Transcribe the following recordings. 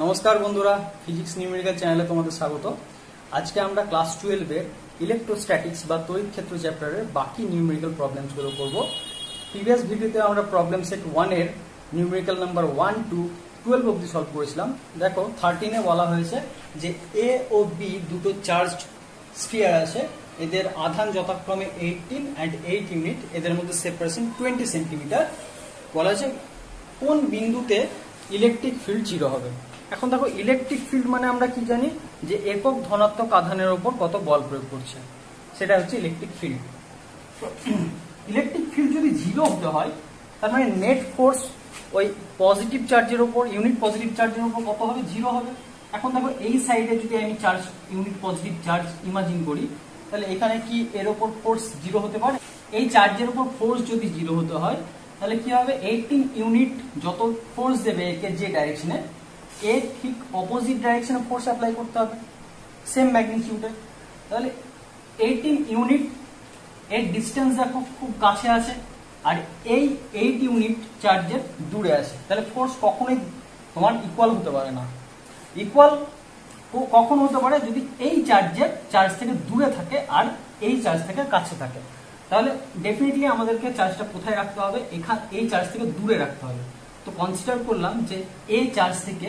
নমস্কার বন্ধুরা, physics numerical চ্যানেলে তোমাদের স্বাগত। আজকে আমরা ক্লাস 12 এর ইলেকট্রোস্ট্যাটিক্স বা তড়িৎ ক্ষেত্র চ্যাপ্টারের বাকি নিউমেরিক্যাল প্রবলেমসগুলো করব। প্রিভিয়াস ভিডিওতে আমরা প্রবলেম সেট 1 এর নিউমেরিক্যাল নাম্বার 1 টু 12 অবধি সলভ করেছিলাম। দেখো 13 এ বলা হয়েছে যে এ ও বি দুটো চার্জড স্ফিয়ার আছে, এদের আধান যথাক্রমে 18 and 8 ইউনিট, এদের মধ্যে সেপারেশন 20 সেন্টিমিটার। বলা হয়েছে কোন বিন্দুতে ইলেকট্রিক ফিল্ড 0 হবে। এখন দেখো ইলেকট্রিক ফিল্ড মানে আমরা কি জানি যে একক ধনাত্মক আধানের উপর কত বল প্রয়োগ করছে, সেটা হচ্ছে ইলেকট্রিক ফিল্ড। ইলেকট্রিক ফিল্ড যদি 0 হতে হয় তার মানে নেট ফোর্স ওই পজিটিভ চার্জের উপর, ইউনিট পজিটিভ চার্জের উপর কত হবে? 0 হবে। এখন দেখো এই সাইডে যদি আমি charge unit positive charge imagine করি, তাহলে এখানে কি এর উপর ফোর্স 0 হতে পারে? এই চার্জের উপর ফোর্স যদি 0 হতে হয় তাহলে কি হবে? 18 ইউনিট যত ফোর্স দেবে একে যে ডাইরেকশনে, এর ঠিক অপোজিট ডাইরেকশনে ফোর্স অ্যাপ্লাই করতে হবে সেম ম্যাগনিটিউডে। তাহলে 18 ইউনিট এর ডিস্টেন্স দেখো খুব কাছে আছে, আর এই 8 ইউনিট চার্জের দূরে আছে। তাহলে ফোর্স কখনোই তোমার ইকুয়াল হতে পারে না। ইকুয়াল কখন হতে পারে? যদি এই চার্জ থেকে দূরে থাকে আর এই চার্জ থেকে কাছে থাকে। তাহলে ডেফিনেটলি আমাদেরকে চার্জটা কোথায় রাখতে হবে? এই চার্জ থেকে দূরে রাখতে হবে। তো কনসিডার করলাম যে এই চার্জ থেকে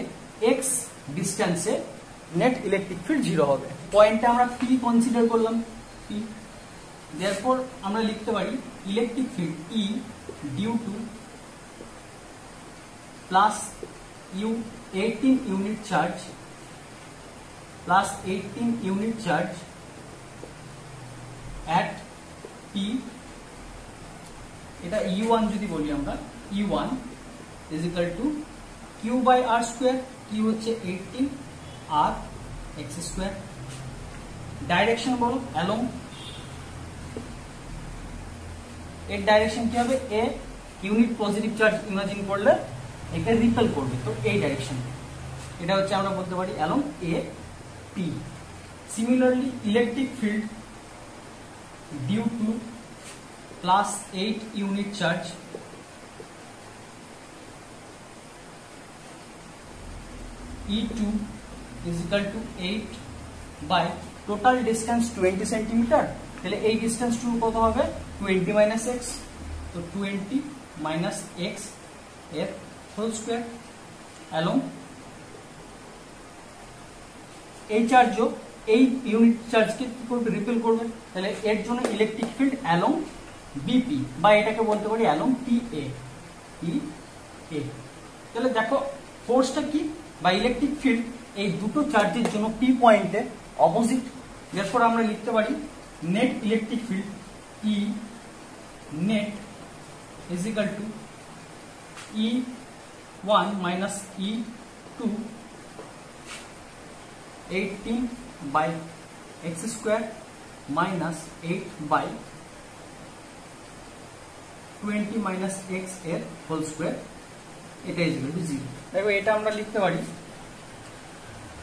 এক্স ডিস্টেন্সে নেট ইলেকট্রিক ফিল্ড 0 হবে। পয়েন্টটা আমরা পি কনসিডার করলাম, পি। দেয়ারফর আমরা লিখতে পারি electric field E due to plus 18 unit charge plus 18 unit charge at P, এটা E1 যদি বলি আমরা, E1 is equal to Q by R square, Q হচ্ছে 18 R x square। ডাইরেকশন বলো অ্যালং, এর ডাইরেকশন কি হবে? এ ইউনিট পজিটিভ চার্জ ইমাজিন করলে এটা রিপেল করবে, তো এই ডাইরেকশন, এটা হচ্ছে আমরা বলতে পারি along a P. Similarly electric field due to plus 8 unit charge E2 is equal to 8 by total distance 20 centimetre. তাহলে এই ডিস্টেন্স টু কত হবে? 20 minus x, তো 20 minus x এর হোল স্কয়ার অ্যালং এই চার্জও এই ইউনিট চার্জকে কি করবে? রিপেল করবে। তাহলে এর জন্য ইলেকট্রিক ফিল্ড অ্যালং বিপি, বা এটাকে বলতে পারি অ্যালং টিএ। তাহলে দেখো ফোর্সটা কি বা ইলেকট্রিক ফিল্ড এই দুটো চার্জের জন্য পি পয়েন্টে অপোজিট। এরপর আমরা লিখতে পারি net electric field E net is equal to E1 minus E2 18 by x square minus 8 by 20 minus x এর হোল স্কোয়ার, এটা ইজ ইকুয়াল টু 0। দেখো এটা আমরা লিখতে পারি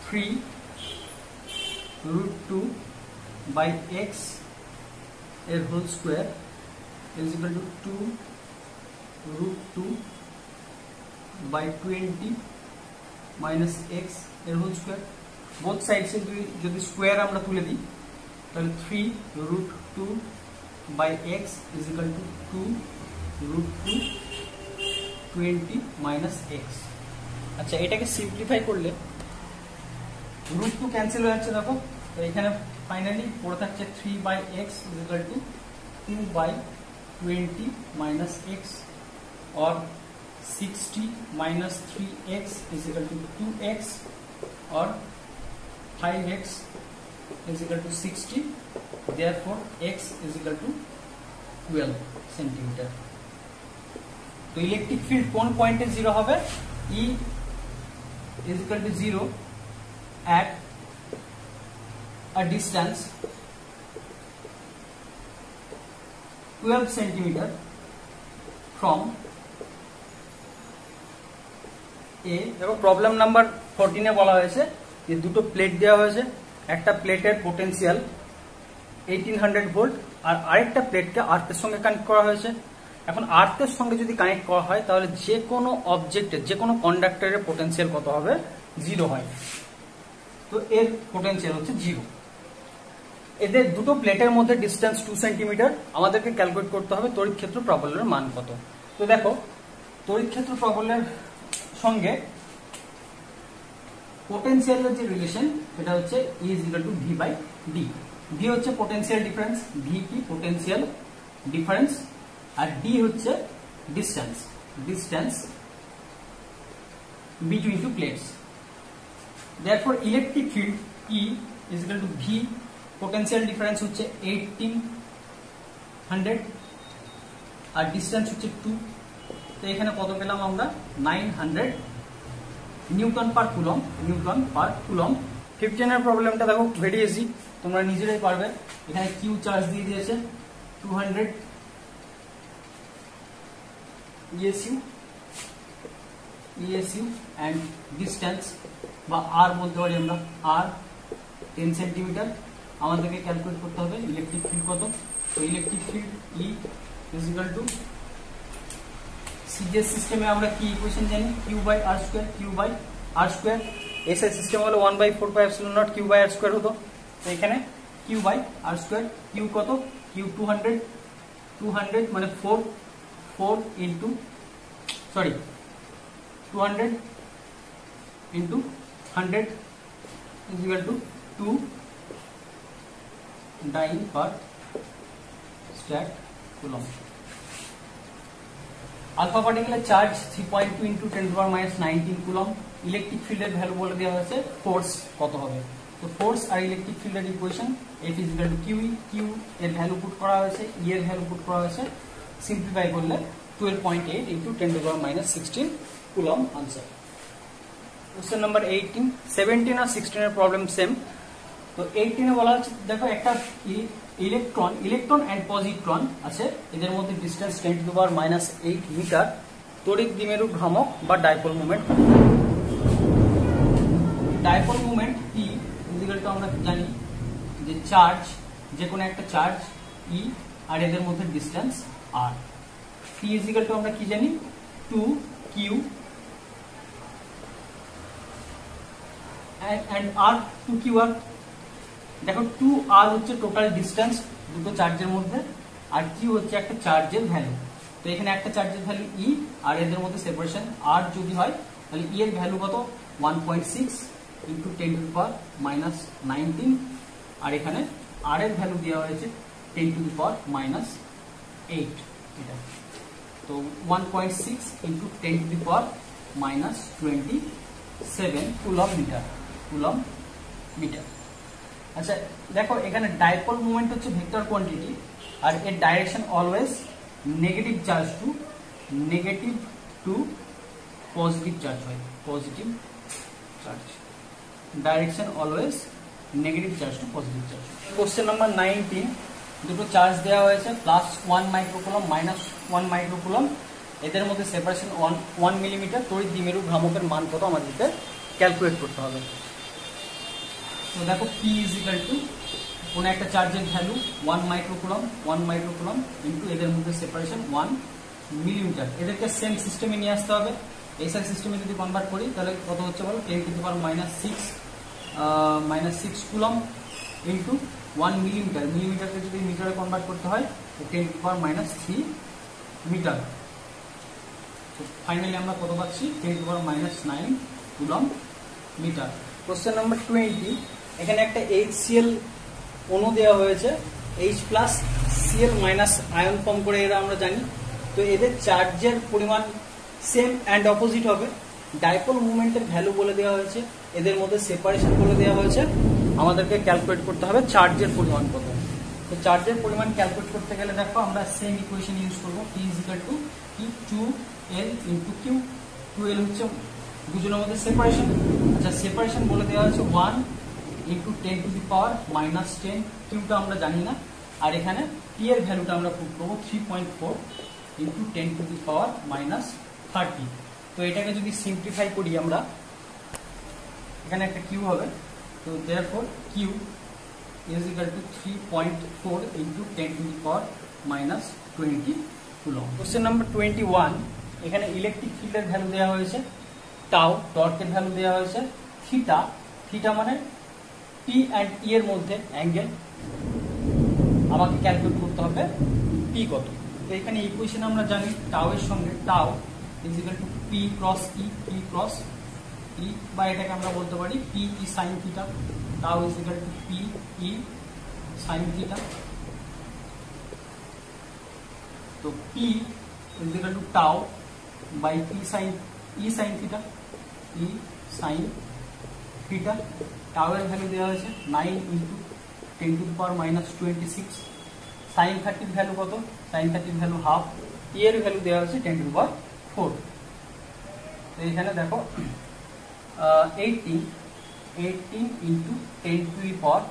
3√2 বাই x এর whole square is equal to 2√2 by 20 minus x এর whole square. Both সাইডসে যদি স্কোয়ার আমরা তুলে দিই তাহলে 3√2 by x is equal to 2√2 20 minus x। আচ্ছা, এটাকে সিম্পলিফাই করলে √2 ক্যান্সেল হয়ে যাচ্ছে। দেখো তো এখানে ফাইনালি পড়ে থাকছে 3 by x is equal to 2 by 20 minus x, और 60 minus 3x is equal two 2x, और 5x is equal to 60, therefore x is equal to 12 centimetre. তো ইলেকট্রিক ফিল্ড কোন পয়েন্টে 0 হবে? E is equal to 0 at a distance 12 centimetre from A। দেখো problem number 14 এ বলা হয়েছে যে দুটো প্লেট দেওয়া হয়েছে, একটা প্লেটের পোটেনশিয়াল 1800 ভোল্ট আর আরেকটা প্লেটকে আর্থের সঙ্গে কানেক্ট করা হয়েছে। এখন আর্থের সঙ্গে যদি কানেক্ট করা হয় তাহলে যে কোনো অবজেক্টের, যে কোনো কন্ডাক্টরের পোটেনশিয়াল কত হবে জিরো হয়, তো এর পোটেনশিয়াল হচ্ছে জিরো। এদের দুটো প্লেটের মধ্যে ডিস্টেন্স 2 সেন্টিমিটার, আমাদেরকে ক্যালকুলেট করতে হবে তড়িৎ ক্ষেত্র প্রাবল্যের মান কত। তো দেখো তড়িৎ ক্ষেত্র প্রাবল্যের সঙ্গে পোটেনশিয়ালের যে রিলেশন সেটা হচ্ছে E = V/D। V হচ্ছে পোটেনশিয়াল ডিফারেন্স, V কি পোটেনশিয়াল ডিফারেন্স, আর D হচ্ছে distance between two plates. Therefore electric field E = V, potential difference হচ্ছে 1800 আর ডিসটেন্স হচ্ছে 2। তো এখানে কত পেলাম আমরা 900 নিউটন পার কুলম। 15 এর প্রবলেমটা দেখো ভেরি ইজি, তোমরা নিজেরাই পারবে। এখানে কিউ চার্জ দিয়ে দিয়েছে 200 ESU and distance বা আর বলতে পারি আমরা আর 10 সেন্টিমিটার। আমাদেরকে ক্যালকুলেট করতে হবে ইলেকট্রিক ফিল্ড কত। তো ইলেকট্রিক ফিল্ড E = সিজিএস সিস্টেমে আমরা কি ইকুয়েশন জানি, Q/R²। এসআই সিস্টেম হলো 1/4πε0 Q/R² হতো। তো এখানে Q/R², কিউ কত, কিউ 200 মানে 200 into 100 = 2 dyne per stacked coulomb। Alpha পার্টিকেলের চার্জ 3.2 into 10⁻19 কুলম্ব। ইলেকট্রিক ফিল্ডের ভ্যালু বলে দেওয়া হয়েছে, ফোর্স কত হবে। তো ফোর্স আর ইলেকট্রিক ফিল্ডের ইকুয়েশন F = QE, কিউ এর ভ্যালু পুট করা হয়েছে, E এর ভ্যালু পুট করা হয়েছে, সিম্পলিফাই করলে 12.8 into 10⁻16 coulomb answer. Question number 18, 17 और 16 এর প্রবলেম সেম। তো 18 এ বলা হচ্ছে দেখো একটা ইলেকট্রন এন্ড পজিট্রন আছে, এদের মধ্যে ডিসটেন্স 10⁻8 মিটার। তড়িৎ দ্বিমেরু ভ্রামক বা ডাইপোল মোমেন্ট P = আমরা জানি যে চার্জ, যে কোনো একটা চার্জ E আর এদের মধ্যে ডিসটেন্স R। P = আমরা কি জানি 2Q and R 2QR। দেখো 2R হচ্ছে টোটাল ডিসটেন্স দুটো চার্জের মধ্যে, আর Q হচ্ছে একটা চার্জের ভ্যালু। তো এখানে একটা চার্জের ভ্যালু E আর এদের মধ্যে সেপারেশন R যদি হয় তাহলে E এর ভ্যালু কত 1.6 into 10⁻19, আর এখানে R এর ভ্যালু দেওয়া হয়েছে 10⁻8 এটা। তো 1.6 into 10⁻27 কুলম্ব মিটার। আচ্ছা দেখো এখানে ডাইপোল মোমেন্ট হচ্ছে ভেক্টর কোয়ান্টিটি, আর এর direction always negative to positive charge হয়, direction always negative charge to positive charge. Question number 19, দুটো চার্জ দেওয়া হয়েছে +1 মাইক্রোকুলম -1 মাইক্রোকুলম, এদের মধ্যে সেপারেশন 1 মিলিমিটার। তড়িৎ দ্বিমেরু ভ্রামকের মান কত আমাদেরকে ক্যালকুলেট করতে হবে। তো দেখো P = কোন একটা চার্জের ভ্যালু 1 মাইক্রোকুলম ইনটু এদের মধ্যে সেপারেশন 1 মিলিমিটার। এদেরকে সেম সিস্টেমে নিয়ে আসতে হবে। এসআই সিস্টেমে যদি কনভার্ট করি তাহলে কত হচ্ছে বলো 10⁻6 কুলম্ব ইনটু 1 মিলিমিটার। মিলিমিটারকে যদি মিটারে কনভার্ট করতে হয় তো 10⁻³ মিটার। তো ফাইনালি আমরা কত পাচ্ছি 10⁻৯ কুলম্ব মিটার। কোশ্চেন নাম্বার 20, এখানে একটা HCl অণু দেওয়া হয়েছে, H+Cl- আয়ন ফর্ম করে এরা আমরা জানি। তো এদের চার্জের পরিমাণ সেম অ্যান্ড অপোজিট হবে। ডাইপোল মুভমেন্টের ভ্যালু বলে দেওয়া হয়েছে, এদের মধ্যে সেপারেশন বলে দেওয়া হয়েছে। আমাদেরকে ক্যালকুলেট করতে হবে চার্জের পরিমাণ কত। তো চার্জের পরিমাণ ক্যালকুলেট করতে গেলে দেখো আমরা সেম ইকুয়েশন ইউজ করব, P = 2L × Q। 2L হচ্ছে দুজনের মধ্যে সেপারেশন। আচ্ছা সেপারেশন বলে দেওয়া হয়েছে 1 × 10⁻−10, কিউটা আমরা জানি না। আর এখানে P এর ভ্যালুটা আমরা পুট করবো 3.4 × 10⁻30। তো এটাকে যদি সিম্পলিফাই করি আমরা, এখানে একটা কিউ হবে। তো therefore Q = 3.4 × 10⁻20 coulomb. Question number 21, এখানে ইলেকট্রিক ফিল্ডের ভ্যালু দেওয়া হয়েছে, টাউ টর্কের ভ্যালু দেওয়া হয়েছে থিটা, থিটা মানে পি অ্যান্ড ই এর মধ্যে অ্যাঙ্গেল, আমাকে ক্যালকুলেট করতে হবে পি কত। তো এখানে ইকুয়েশন আমরা জানি টাও এর সঙ্গে tau is equal to P cross E, P cross E, বা এটাকে আমরা বলতে পারি P E sine theta, tau is equal to P E sine theta. তো P is equal to tau by P sine E sine theta, E sine theta. Tau এর value দেওয়া হয়েছে 9 into 10 to the power minus 26। Sine 30 value কত? Sine 30 value half. E এর value দেওয়া হয়েছে 10 to the পাওয়ার 4। তো এখানে দেখো 18 into 10 to the power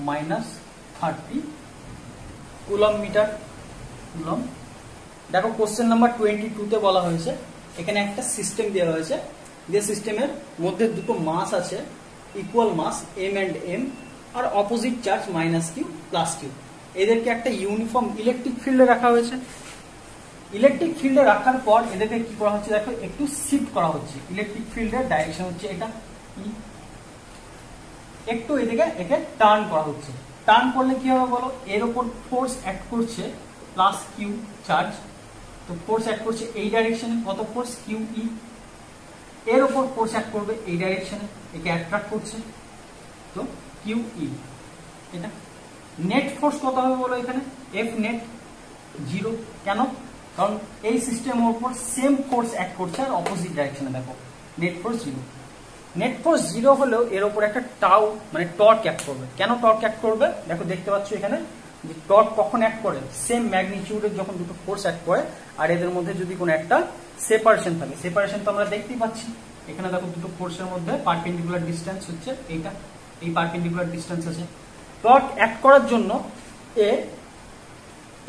minus 30 coulomb metre, coulomb. দেখো কোশ্চেন নাম্বার 22 তে বলা হয়েছে এখানে একটা সিস্টেম দেওয়া হয়েছে, যে সিস্টেমের মধ্যে দুটো মাস আছে, equal mass M and M, আর opposite charge minus Q plus Q. এদেরকে একটা ইউনিফর্ম ইলেকট্রিক ফিল্ডে রাখা হয়েছে। ইলেকট্রিক ফিল্ডে রাখার পর এদেরকে কি করা হচ্ছে দেখো, একটু শিফট করা হচ্ছে। ইলেকট্রিক ফিল্ডের ডাইরেকশন হচ্ছে এটা, একটু এদিকে একে টার্ন করা হচ্ছে। টার্ন করলে কি হবে বলো, এর উপর ফোর্স অ্যাড করছে প্লাস কিউ চার্জ। তো ফোর্স অ্যাড করছে এই ডাইরেকশনে, কত ফোর্স? Q E. এর উপর ফোর্স অ্যাড করবে এই ডাইরেকশনে, একে অ্যাট্রাক্ট করছে, তো কিউ ই। এটা নেট ফোর্স কত হবে বলো এখানে? F net 0। কেন? কারণ এই সিস্টেমের উপর সেম ফোর্স অ্যাড করছে আর অপোজিট ডাইরেকশনে। দেখো নেট ফোর্স 0। নেট ফোর্স 0 হলেও এর উপর একটা টাউ মানে টর্ক অ্যাড করবে। কেন টর্ক অ্যাড করবে? দেখো দেখতে পাচ্ছ এখানে যে টর্ক কখন অ্যাড করে, সেম ম্যাগনিটিউডের যখন দুটো ফোর্স অ্যাড করে আর এদের মধ্যে যদি কোনো একটা সেপারেশন থাকে। সেপারেশন তো আমরা দেখতেই পাচ্ছি এখানে। দেখো দুটো ফোর্সের মধ্যে পারপেন্ডিকুলার ডিসটেন্স হচ্ছে এইটা, এই পারপেন্ডিকুলার ডিসটেন্স আছে। টর্ক অ্যাড করার জন্য এ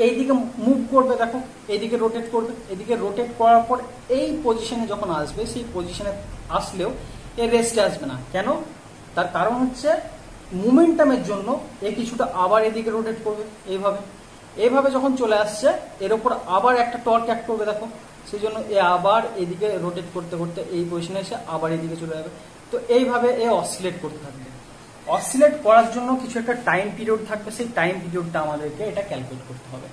এইদিকে মুভ করবে, দেখো এইদিকে রোটেট করবে। এদিকে রোটেট করার পর এই পজিশনে যখন আসবে, সেই পজিশনে আসলেও এ রেস্টে আসবে না। কেন? তার কারণ হচ্ছে মোমেন্টামের জন্য এ কিছুটা আবার এদিকে রোটেট করবে, এইভাবে। এইভাবে যখন চলে আসছে এর উপর আবার একটা টর্ক অ্যাড করবে, দেখো সেই জন্য এ আবার এদিকে রোটেট করতে করতে এই পজিশনে এসে আবার এদিকে চলে যাবে। তো এইভাবে এ অসিলেট করতে থাকবে। অসিলেট করার জন্য কিছু একটা টাইম পিরিয়ড থাকবে, সেই টাইম পিরিয়ডটা আমাদেরকে এটা ক্যালকুলেট করতে হবে।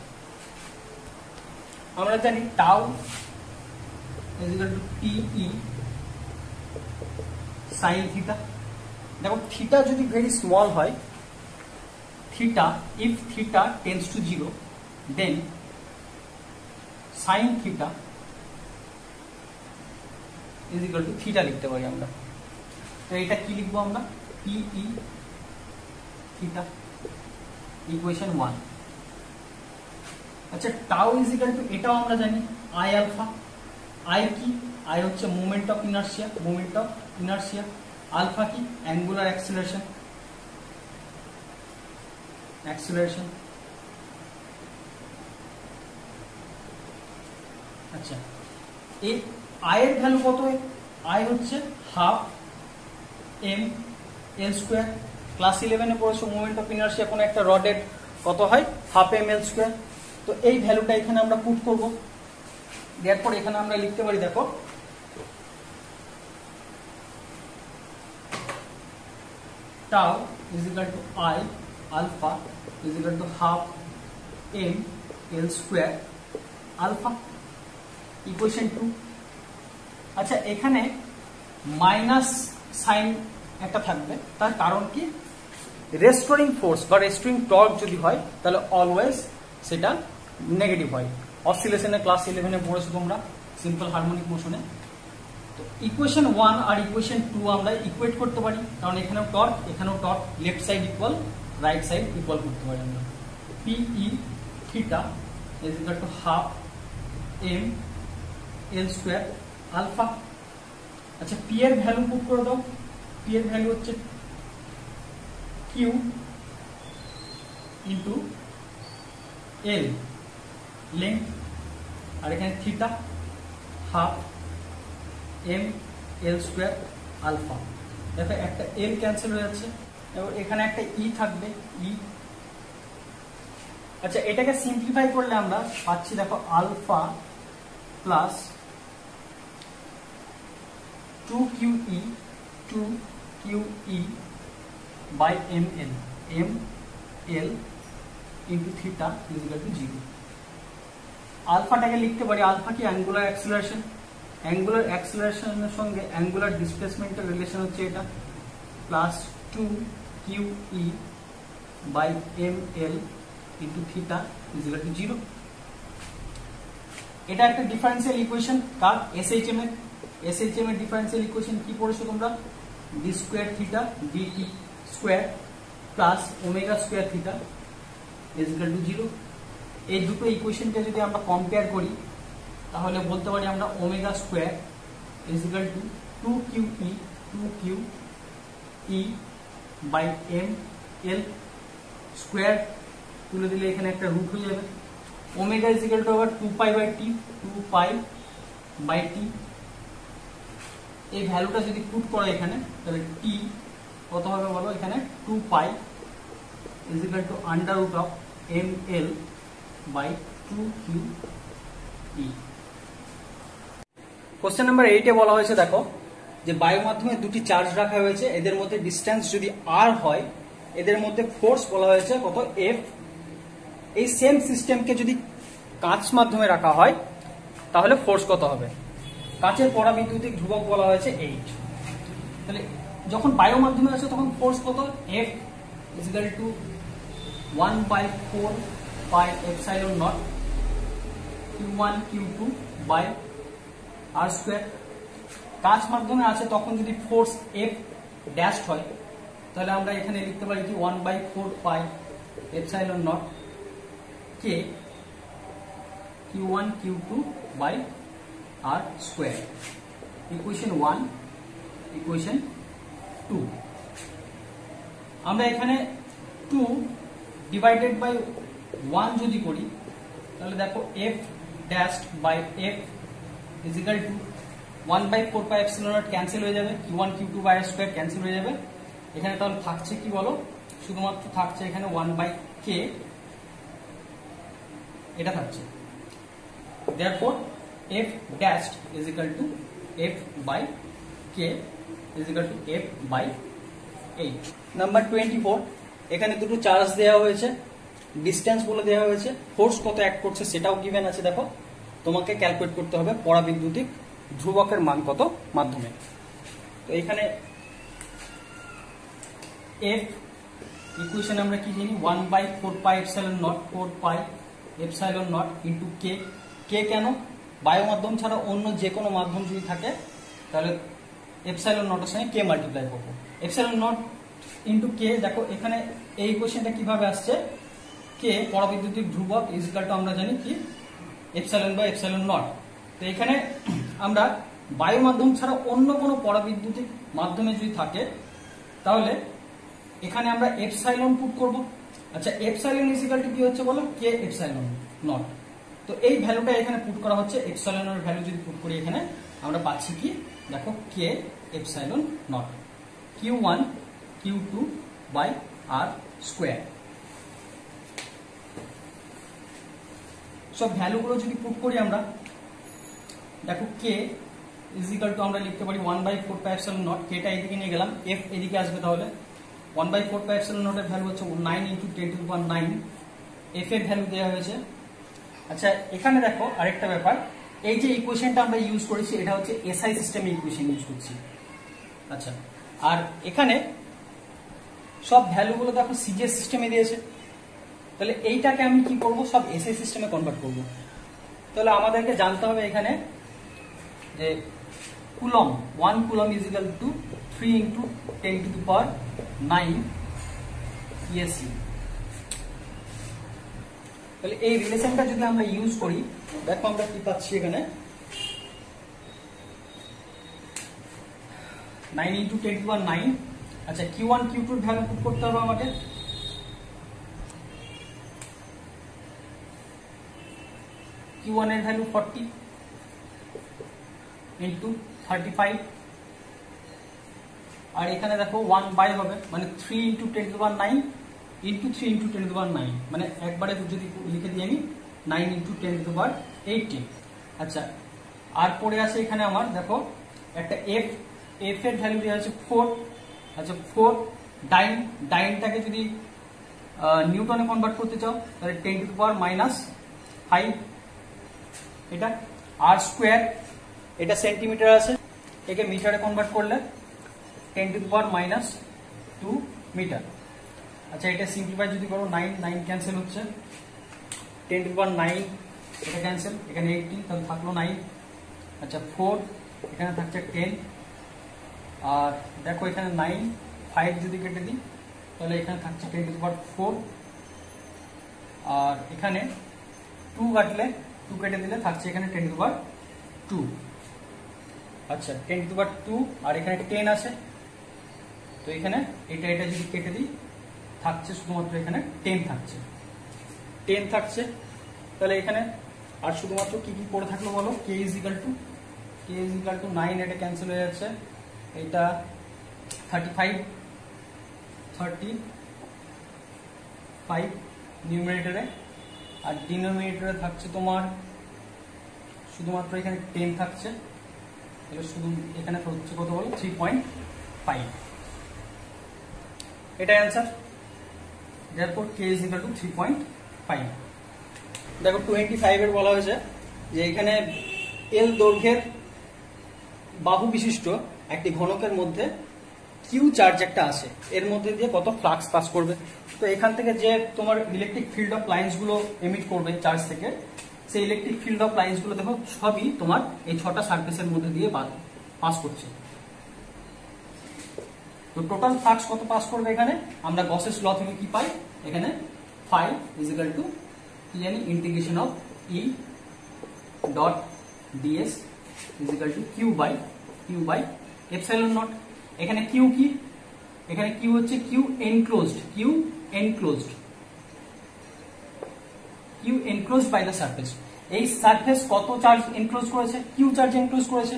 আমরা জানি tau is equal to T E sine theta. দেখো থিটা যদি ভেরি স্মল হয়, theta, if theta tends to 0, then sine theta is equal to theta লিখতে পারি আমরা। তো এটা কি লিখবো আমরা? পিই থিটা, ইকুয়েশন 1। আচ্ছা টাউ ইজ ইকুয়াল টু, এটাও আমরা জানি আই আলফা। আই কি? আই হচ্ছে moment of inertia, moment of inertia. Alpha কি? Angular acceleration, acceleration. আচ্ছা এই আই এর ভ্যালু কত? আই হচ্ছে half M L square. Class 11-এ পড়েছো মোমেন্ট অফ ইনার্সিয়া কোনো একটা রডের কত হয়? Half M L square. তো এই ভ্যালুটা এখানে আমরা পুট করবো। দেওয়ার পর এখানে আমরা লিখতে পারি, দেখো tau is equal to I alpha is equal to half M L square alpha, equation 2। আচ্ছা এখানে মাইনাস সাইন একটা থাকবে, তার কারণ কি? রেস্টোরিং ফোর্স বা রেস্টোরিং টর্ক যদি হয় তাহলে অলওয়েজ সেটা নেগেটিভ হয়। অসিলেশনে ক্লাস 11-এ পড়েছো তোমরা, সিম্পল হারমোনিক মোশনে। তো ইকুয়েশন 1 আর ইকুয়েশন 2 আমরা ইকুয়েট করতে পারি, কারণ এখানেও টর্ক এখানেও torque, left side equal right side equal করতে পারি আমরা। পিই theta is equal to half M L square alpha. আচ্ছা পি এর ভ্যালু পুট করে দাও। পি এর ভ্যালু হচ্ছে কিউ ইন্টু এল লেন্থ, আর এখানে theta half M L square alpha. দেখো একটা এল ক্যান্সেল হয়ে যাচ্ছে, এবং এখানে একটা ই থাকবে, ই। আচ্ছা এটাকে সিম্পলিফাই করলে আমরা পাচ্ছি, দেখো alpha plus 2 Q E 2 QE by ML, ML into theta is equal to 0. আলফাটাকে লিখতে পারি, আলফা কি অ্যাঙ্গুলার অ্যাক্সিলারেশন, অ্যাঙ্গুলার অ্যাক্সিলারেশনের সঙ্গে অ্যাঙ্গুলার ডিসপ্লেসমেন্টের রিলেশন হচ্ছে এটা, plus 2QE by ML into theta is equal to 0. এটা একটা ডিফারেন্সিয়াল ইকুয়েশন কার, SHM এর। SHM এর ডিফারেন্সিয়াল ইকুয়েশন কি পড়েছো তোমরা, d square theta dt square plus omega square theta is equal to 0. এই দুটো ইকুয়েশনকে যদি আমরা কম্পেয়ার করি তাহলে বলতে পারি আমরা omega square is equal to 2QE by ML square, তুলে দিলে এখানে একটা রুট হয়ে যাবে। ওমেগা is equal to আবার 2π/t, এই ভ্যালুটা যদি পুট করা এখানে তাহলে t কত হবে বলো, এখানে 2π is equal to under root of ML by 2QE। Question number 8 এ বলা হয়েছে দেখো যে বায়ু মাধ্যমে দুটি চার্জ রাখা হয়েছে, এদের মধ্যে ডিসটেন্স যদি r হয়, এদের মধ্যে ফোর্স বলা হয়েছে কত, F। এই সেম সিস্টেমকে যদি কাঁচ মাধ্যমে রাখা হয় তাহলে ফোর্স কত হবে, কাঁচের পরাবিদ্যুতিক ধ্রুবক বলা হয়েছে 8। তাহলে যখন বায়ু মাধ্যমে আছে তখন ফোর্স কত, F is equal to 1/4πε0 Q1 Q2 by r square. কাঁচ মাধ্যমে আছে তখন যদি ফোর্স F ড্যাশ হয় তাহলে আমরা এখানে লিখতে পারি কি 1/4πε0 K Q1 Q2 by r square. Equation 1, equation 2। আমরা এখানে 2 ডিভাইডেড বাই 1 যদি করি তাহলে দেখো F dash by F is equal to 1/4πε0 cancel হয়ে যাবে, Q1 Q2 by r square cancel হয়ে যাবে। এখানে তাহলে থাকছে কি বলো, শুধুমাত্র থাকছে এখানে 1/k, এটা থাকছে। therefore F dash is equal to F by K is equal to F by 8। Number 24, এখানে দুটো চার্জ দেওয়া হয়েছে, ডিসটেন্স বলে দেওয়া হয়েছে, ফোর্স কত অ্যাক্ট করছে সেটাও গিভেন আছে। দেখো তোমাকে ক্যালকুলেট করতে হবে পরাবিদ্যুতিক ধ্রুবকের মান কত মাধ্যমে। তো এখানে F ইকুয়েশন আমরা কি জানি, 1/4πε0 4πε0 ইন্টু K। কে কেন, বায়ু মাধ্যম ছাড়া অন্য যে কোনো মাধ্যম যদি থাকে তাহলে এপসাইলন নটের সঙ্গে কে মাল্টিপ্লাই করবো, এপসাইলন নট ইন্টু কে। দেখো এখানে এই ইকুয়েশনটা কিভাবে আসছে, কে পরাবিদ্যুতিক ধ্রুবক ইজ ইকুয়াল টু আমরা জানি কি এপসাইলন বাই এপসাইলন নট। তো এখানে আমরা বায়ু মাধ্যম ছাড়া অন্য কোনো পরাবিদ্যুতিক মাধ্যমে যদি থাকে তাহলে এখানে আমরা এপসাইলন পুট করব। আচ্ছা, এপসাইলন ইজ ইকুয়াল টু কি হচ্ছে বলো, কে এপসাইলন নট। তো এই ভ্যালুটা এখানে পুট করা হচ্ছে, এপসাইলনের ভ্যালু যদি পুট করি এখানে আমরা পাচ্ছি কি, দেখো কে epsilon naught Q1 Q2 by r square. সব ভ্যালুগুলো যদি পুট করি আমরা, দেখো কে ইজ ইকুয়াল টু আমরা লিখতে পারি 1/4πε0, কেটা এদিকে নিয়ে গেলাম, F এদিকে আসবে, তাহলে 1/4πε0 এর ভ্যালু হচ্ছে 9 × 10⁹, F এর ভ্যালু দেওয়া হয়েছে। আচ্ছা, এখানে দেখো আরেকটা ব্যাপার, এই যে ইকুয়েশনটা আমরা ইউজ করেছি এটা হচ্ছে SI সিস্টেমে ইকুয়েশন ইউজ করছি। আচ্ছা, আর এখানে সব ভ্যালুগুলো দেখো সিজিএস সিস্টেমে দিয়েছে, তাহলে এইটাকে আমি কি করব, সব SI সিস্টেমে কনভার্ট করব। তাহলে আমাদেরকে জানতে হবে এখানে যে coulomb, 1 coulomb is equal two 3 × 10⁹ ESC। তাহলে এই রিলেশনটা যদি আমরা ইউজ করি, দেখো আমরা কি পাচ্ছি এখানে 9 × 10⁹। আচ্ছা, Q1 Q2 এর ভ্যালু পুট করতে হবে আমাকে, Q1 এর ভ্যালু 40 × 35, আর এখানে দেখো 1/, হবে মানে 3 × 10⁹ ইন্টু 3 × 10⁹, মানে একবারে যদি লিখে দিই আমি 9 × 10⁸। আচ্ছা, আর পড়ে আছে এখানে আমার দেখো একটা F এর ভ্যালু দেওয়া আছে 4, আচ্ছা 4 ডাইনটাকে যদি নিউটনে কনভার্ট করতে চাও তাহলে 10⁻⁻5 এটা। আর স্কোয়ার এটা সেন্টিমিটার আছে, একে মিটারে কনভার্ট করলে 10⁻⁻2 মিটার। আচ্ছা এটা সিম্পলিফাই যদি করো 9 ক্যান্সেল হচ্ছে, 10⁻9 এটা ক্যান্সেল, এখানে 18 তাহলে থাকলো 9। আচ্ছা 4 এখানে থাকছে 10, আর দেখো এখানে 9 5 যদি কেটে দিই তাহলে এখানে থাকছে 10⁻4, আর এখানে 2 কাটলে 2 কেটে দিলে থাকছে এখানে 10⁻2। আচ্ছা 10⁻2 আর এখানে 10 আছে, তো এখানে এটা যদি কেটে দিই থাকছে শুধুমাত্র এখানে 10 থাকছে। তাহলে এখানে আর শুধুমাত্র কি কি পড়ে থাকলো বলো, k = 9, এটা ক্যান্সেল হয়ে যাচ্ছে, এটা 35 নিউমারেটরে, আর ডিনোমিনেটরে থাকছে তোমার শুধুমাত্র এখানে 10 থাকছে, তাহলে শুধু এখানে হচ্ছে কত বলো 3.5, এটাই অ্যান্সার। therefore k = 3.5। দেখো 25 এর বলা হয়েছে যে এখানে L দৈর্ঘ্যের বাহু বিশিষ্ট একটি ঘনকের মধ্যে কিউ চার্জ একটা আছে, এর মধ্যে দিয়ে কত ফ্লাক্স পাস করবে। তো এখান থেকে যে তোমার ইলেকট্রিক ফিল্ড অফ লাইন্স গুলো এমিট করবে চার্জ থেকে, সেই ইলেকট্রিক ফিল্ড অফ লাইন্স গুলো দেখো সবই তোমার এই 6টা সারফেসের মধ্যে দিয়ে পাস করছে। তো টোটাল ফ্লাক্স কত পাস করবে এখানে, আমরা গসেস ল থেকে কি পাই, এখানে phi = কি জানি integration of E dot ds = q by epsilon not. এখানে q কি, এখানে q হচ্ছে q enclosed by the surface। এই সারফেস কত চার্জ এনক্লোজ করেছে, q চার্জ এনক্লোজ করেছে,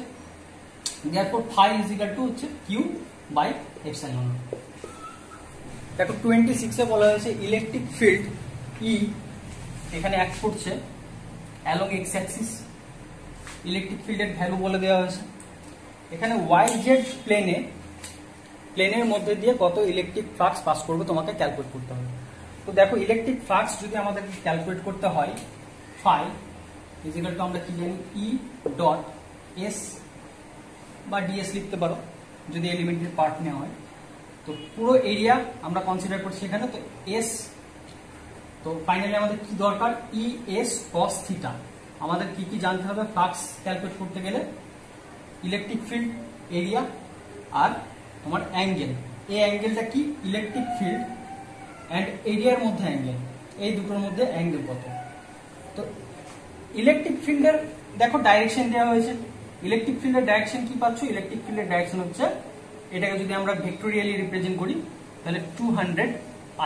therefore phi = হচ্ছে q by epsilon নট। দেখো 26 এ বলা হয়েছে ইলেকট্রিক ফিল্ড E এখানে অ্যাক্ট করছে অ্যালং x অ্যাক্সিস, ইলেকট্রিক ফিল্ডের ভ্যালু বলে দেওয়া হয়েছে। এখানে yz প্লেনের মধ্যে দিয়ে কত ইলেকট্রিক ফ্লাক্স পাস করবে তোমাকে ক্যালকুলেট করতে হবে। তো দেখো ইলেকট্রিক ফ্লাক্স যদি আমাদেরকে ক্যালকুলেট করতে হয়, phi = আমরা কি জানি E ডট s বা ds লিখতে পারো যদি এলিমেন্টের পার্ট নেওয়া হয়। তো পুরো এরিয়া আমরা কনসিডার করছি এখানে, তো s, তো ফাইনালি আমাদের কি দরকার, es cos θ। আমাদের কি কি জানতে হবে ফ্লাক্স ক্যালকুলেট করতে গেলে, ইলেকট্রিক ফিল্ড, এরিয়া আর তোমার অ্যাঙ্গেল। এই অ্যাঙ্গেলটা কি, ইলেকট্রিক ফিল্ড এন্ড এরিয়ার মধ্যে অ্যাঙ্গেল, এই দুটোর মধ্যে অ্যাঙ্গেল কত। তো ইলেকট্রিক ফিল্ডের দেখো ডাইরেকশন দেওয়া হয়েছে, ইলেকট্রিক ফিল্ডের ডাইরেকশন কি পাচ্ছ, ইলেকট্রিক ফিল্ডের ডাইরেকশন হচ্ছে, এটাকে যদি আমরা ভেক্টোরিয়ালি রিপ্রেজেন্ট করি তাহলে 200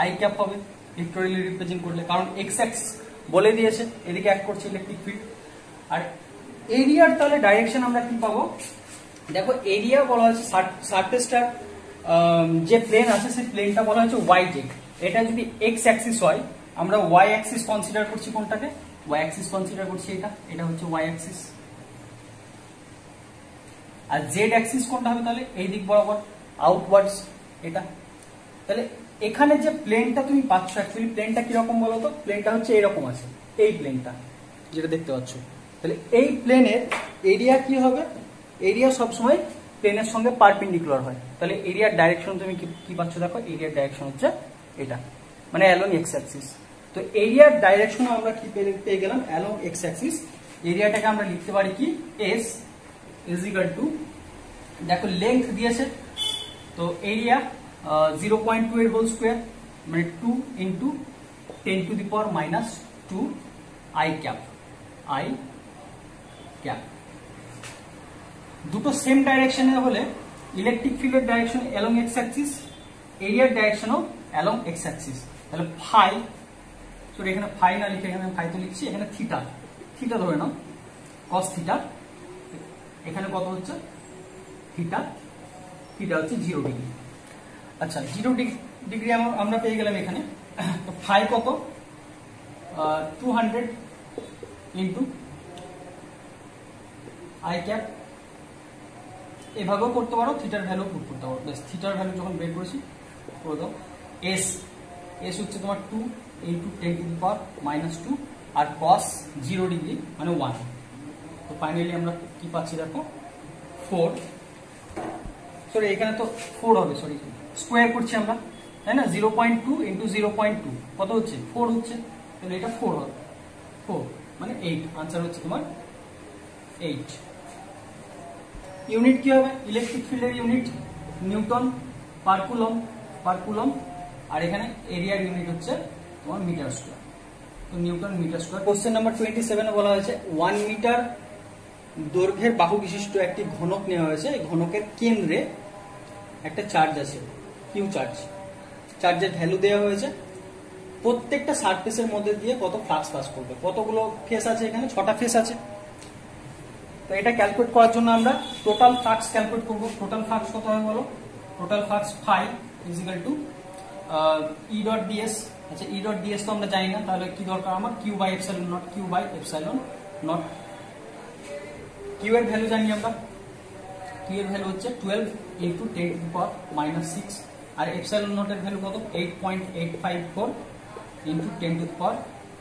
i ক্যাপ হবে ভেক্টোরিয়ালি রিপ্রেজেন্ট করলে, কারণ x অ্যাক্সিস বলে দিয়েছে এদিকে অ্যাক্ট করছে ইলেকট্রিক ফিল্ড। আর এরিয়ার তাহলে ডাইরেকশন আমরা কি পাবো, দেখো এরিয়া বলা হয়েছে সারফেসটার যে প্লেন আছে সেই প্লেনটা বলা হয়েছে yz। এটা যদি x অ্যাক্সিস হয়, আমরা y অ্যাক্সিস কনসিডার করছি কোনটাকে, y অ্যাক্সিস কনসিডার করছি এটা হচ্ছে y অ্যাক্সিস। আর জেড অ্যাক্সিস কোনটা হবে, তাহলে এই দিক বরাবর আউটওয়ার্ডস এটা। তাহলে এখানে যে প্লেনটা তুমি পাচ্ছ, অ্যাকচুয়ালি প্লেনটা কিরকম বলো তো, প্লেনটা হচ্ছে এরকম আছে, এই প্লেনটা যেটা দেখতে পাচ্ছ। তাহলে এই প্লেনের এরিয়া কি হবে, এরিয়া সবসময় প্লেনের সঙ্গে পারপেন্ডিকুলার হয়। তাহলে এরিয়ার ডাইরেকশন তুমি কি পাচ্ছ, দেখো এরিয়ার ডাইরেকশন হচ্ছে এটা, মানে অ্যালং এক্স অ্যাক্সিস। তো এরিয়ার ডাইরেকশন আমরা কি পেয়ে গেলাম, অ্যালং এক্স অ্যাক্সিস। এরিয়াটাকে আমরা লিখতে পারি কি, s = দেখো লেন্থ দিয়েছে, তো এরিয়া 0.2 এর হোল স্কোয়ার মানে 2 × 10⁻⁻2 i ক্যাপ। দুটো সেম ডাইরেকশনে হলে ইলেকট্রিক ফিল্ডের ডাইরেকশন অ্যালং এক্স অ্যাক্সিস, এরিয়ার ডাইরেকশনও অ্যালং এক্স অ্যাক্সিস। তাহলে ফাই, সরি এখানে ফাই না লিখে এখানে ফাই তো লিখছি, এখানে থিটা ধরে নাও, cos θ, এখানে কত হচ্ছে থিটা হচ্ছে 0 ডিগ্রি। আচ্ছা 0 ডিগ্রি আমরা পেয়ে গেলাম এখানে। তো ফাই কত, 200 × i ক্যাপ এভাবেও করতে পারো, থিটার ভ্যালু পুট করতে পারো। বেশ, থিটার ভ্যালু যখন বের করেছি করে দাও। এস এস হচ্ছে তোমার 2 ইন্টু 10 টু দি পাওয়ার -2 আর cos 0 ডিগ্রি মানে 1। তো ফাইনালি আমরা কি পাচ্ছি দেখো 4, সরি এখানে তো 4 হবে, সরি স্কোয়ার করছি আমরা, তাই না? 0.2 ইন্টু 0.2 কত হচ্ছে 4 হচ্ছে, তাহলে এটা 4 হবে, 4 মানে 8। আনসার হচ্ছে তোমার 8। ইউনিট কি হবে? ইলেকট্রিক ফিল্ডের ইউনিট নিউটন পার কুলম, আর এখানে এরিয়ার ইউনিট হচ্ছে তোমার মিটার স্কোয়ার। তো newton metre square. Question number 27 বলা হয়েছে 1 মিটার দৈর্ঘ্যের বাহু বিশিষ্ট একটি ঘনক নেওয়া হয়েছে। এই ঘনকের কেন্দ্রে একটা চার্জ আছে, কিউ চার্জ। চার্জের ভ্যালু দেওয়া হয়েছে, প্রত্যেকটা সারফেসের মধ্যে দিয়ে কত ফ্লাক্স পাস করবে। কতগুলো ফেস আছে এখানে? 6টা ফেস আছে। তো এটা ক্যালকুলেট করার জন্য আমরা টোটাল ফ্লাক্স ক্যালকুলেট করব। টোটাল ফ্লাক্স কত হবে বলো? Total flux phi equal to E dot DS. আচ্ছা, ই ডট ডিএস তো আমরা জানি না, তাহলে কি দরকার আমার? Q by epsilon naught. Q এর ভ্যালু জানি আমরা, কিউ এর ভ্যালু হচ্ছে 12 ইন্টু 10 টু দি পাওয়ার -6, আর এপসাইলন নট এর ভ্যালু কত? 8.854 ইন্টু 10 টু দি পাওয়ার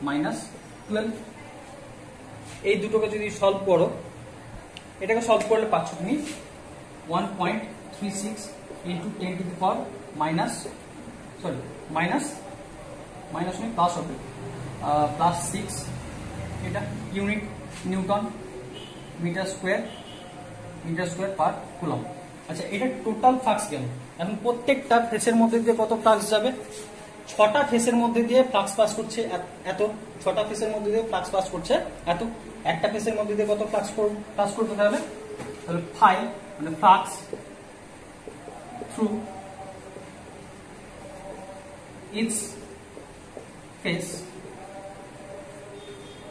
-12। এই দুটোকে যদি সলভ করো, এটাকে সলভ করলে পাচ্ছ তুমি 1.36 into 10 to the power plus হবে +6। এটা unit newton metre square per coulomb. আচ্ছা, এটা টোটাল ফ্লাক্স গেল। এখন প্রত্যেকটা ফেসের মধ্যে দিয়ে কত ফ্লাক্স যাবে? 6টা ফেসের মধ্যে দিয়ে ফ্লাক্স পাস করছে এত, 6টা ফেসের মধ্যে দিয়ে ফ্লাক্স পাস করছে এত। একটা ফেসের মধ্যে দিয়ে কত ফ্লাক্স পাস করতে হবে? তাহলে ফাই মানে ফ্লাক্স থ্রু ইটস ফেস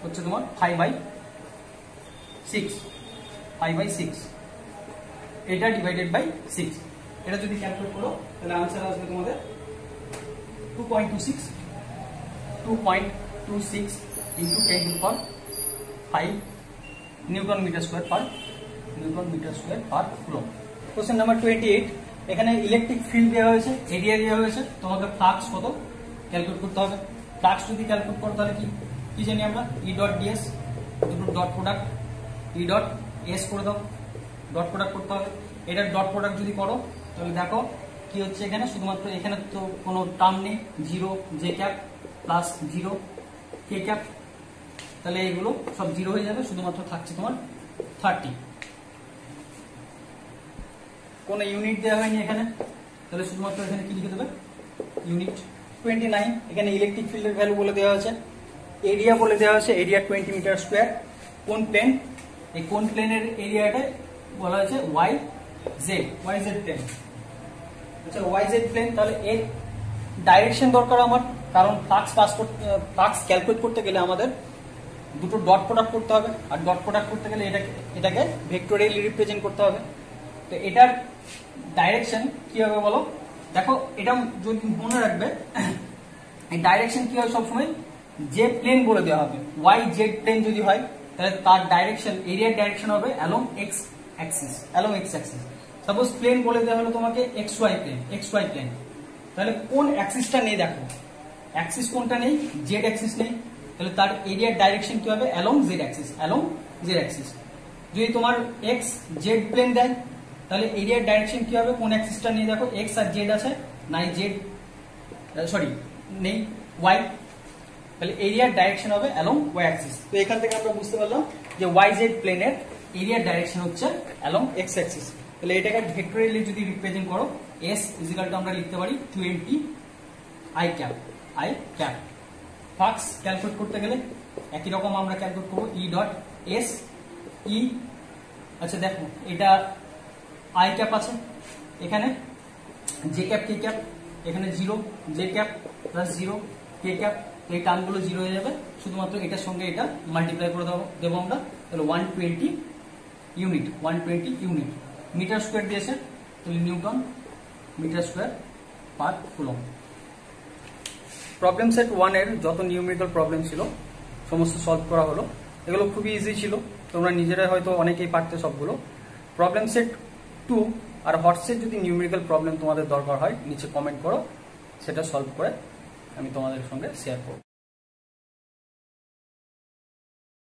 হচ্ছে তোমার 5/6, এটা ডিভাইডেড বাই 6। এটা যদি ক্যালকুলেট করো তাহলে आंसर আসবে তোমাদের 2.26 into 10 to the power 5 newton metre square per coulomb. Question number 28, এখানে ইলেকট্রিক ফিল্ড দেওয়া হয়েছে, এরিয়া দেওয়া হয়েছে, তোমাকে ফ্লাক্স কত ক্যালকুলেট করতে হবে। ফ্লাক্স যদি ক্যালকুলেট করো তাহলে কি জানি আমরা? ই ডট ডিএস, দুটো dot product, E dot S করে দাও, ডট প্রোডাক্ট করতে হবে। এটার ডট প্রোডাক্ট যদি করো তাহলে দেখো কি হচ্ছে এখানে, শুধুমাত্র এখানে তো কোনো টার্ম নেই, 0 জে ক্যাপ প্লাস 0 কে ক্যাপ, তাহলে এইগুলো সব 0 হয়ে যাবে, শুধুমাত্র থাকছে তোমার 30। কোনো ইউনিট দেওয়া হয়নি এখানে, তাহলে শুধুমাত্র এখানে কি লিখে দেবে? ইউনিট। 29, এখানে ইলেকট্রিক ফিল্ডের ভ্যালু বলে দেওয়া আছে, এরিয়া বলে দেওয়া আছে, এরিয়া 20 মিটার স্কোয়ার। কোন প্লেন? এই কোন প্লেনের এরিয়াটা বলা হয়েছে ওয়াই জেড প্লেন। আচ্ছা, ওয়াই জেড প্লেন, তাহলে এর ডাইরেকশন দরকার আমার, কারণ ফ্লাক্স ক্যালকুলেট করতে গেলে আমাদের দুটো ডট প্রোডাক্ট করতে হবে, আর ডট প্রোডাক্ট করতে গেলে এটাকে ভেক্টরিয়ালি রিপ্রেজেন্ট করতে হবে। তো এটার ডাইরেকশন কি হবে বলো? দেখো, এটা যদি মনে রাখবে, এই ডাইরেকশন কি হয় সবসময়? যে প্লেন বলে দেওয়া হবে, ওয়াই জেড প্লেন যদি হয় তাহলে তার ডাইরেকশন, এরিয়ার ডাইরেকশন হবে along X axis. Suppose plane বলে দেওয়া হলো তোমাকে এক্স ওয়াই প্লেন, তাহলে কোন অ্যাক্সিসটা নেই? দেখো, অ্যাক্সিস কোনটা নেই? জেড অ্যাক্সিস নেই, তাহলে তার এরিয়ার ডাইরেকশন কি হবে? Along Z Axis. যদি তোমার এক্স জেড প্লেন দেয় তাহলে এরিয়ার ডাইরেকশন কি হবে? কোন অ্যাক্সিসটা নিয়ে? দেখো, এক্স আর জেড আছে, নাই জেড, সরি নেই ওয়াই, তাহলে এরিয়ার ডাইরেকশন হবে অ্যালং ওয়াই অ্যাক্সিস। তো এখান থেকে আমরা বুঝতে পারলাম যে ওয়াই জেড প্লেনের এরিয়ার ডাইরেকশন হচ্ছে অ্যালং এক্স অ্যাক্সিস। তাহলে এটাকে ভেক্টরিয়ালি যদি রিপ্রেজেন্ট করো, এস ইজিক্যাল টু আমরা লিখতে পারি 20 আই ক্যাপ। ফ্লাক্স ক্যালকুলেট করতে গেলে একই রকম আমরা ক্যালকুলেট করবো, ই ডট এস ই। আচ্ছা দেখো, এটা আই ক্যাপ আছে, এখানে জে ক্যাপ কে ক্যাপ, এখানে 0 জে ক্যাপ প্লাস 0 কে ক্যাপ, এই টার্মগুলো 0 হয়ে যাবে, শুধুমাত্র এটার সঙ্গে এটা মাল্টিপ্লাই করে দেবো আমরা। তাহলে 120 ইউনিট মিটার স্কোয়ার দিয়েছে, তাহলে newton metre square per coulomb. Problem set 1 এর যত নিউমেরিক্যাল প্রবলেম ছিল সমস্ত সলভ করা হলো। এগুলো খুবই ইজি ছিল, তোমরা নিজেরাই হয়তো অনেকেই পারতে সবগুলো। প্রবলেম সেট 2 আর হর্সের যদি নিউমেরিক্যাল প্রবলেম তোমাদের দরকার হয় নিচে কমেন্ট করো, সেটা সলভ করে আমি তোমাদের সঙ্গে শেয়ার করব।